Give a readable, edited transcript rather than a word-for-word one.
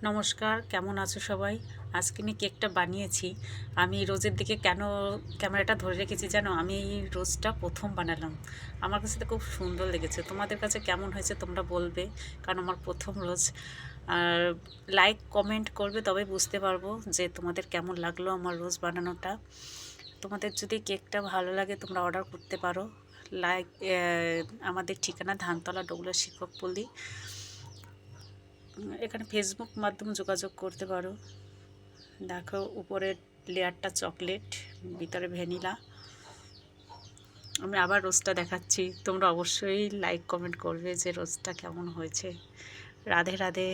নমস্কার, কেমন আছো সবাই? আজকে আমি কেকটা বানিয়েছি। আমি রোজের দিকে কেন ক্যামেরাটা ধরে রেখেছি জানো? আমি এই রোজটা প্রথম বানালাম। আমার কাছে তো খুব সুন্দর লেগেছে। তোমাদের কাছে কেমন হয়েছে তোমরা বলবে, কারণ আমার প্রথম রোজ। আর লাইক কমেন্ট করবে, তবে বুঝতে পারবো যে তোমাদের কেমন লাগলো আমার রোজ বানানোটা। তোমাদের যদি কেকটা ভালো লাগে তোমরা অর্ডার করতে পারো। লাইক আমাদের ঠিকানা ধানতলা ডোগলা শিক্ষকপল্লী। এখানে ফেসবুক মাধ্যমে যোগাযোগ করতে পারো। দেখো, উপরের লেয়ারটা চকলেট, ভিতরে ভ্যানিলা। আমি আবার রোজটা দেখাচ্ছি, তোমরা অবশ্যই লাইক কমেন্ট করবে যে রোজটা কেমন হয়েছে। রাধে রাধে।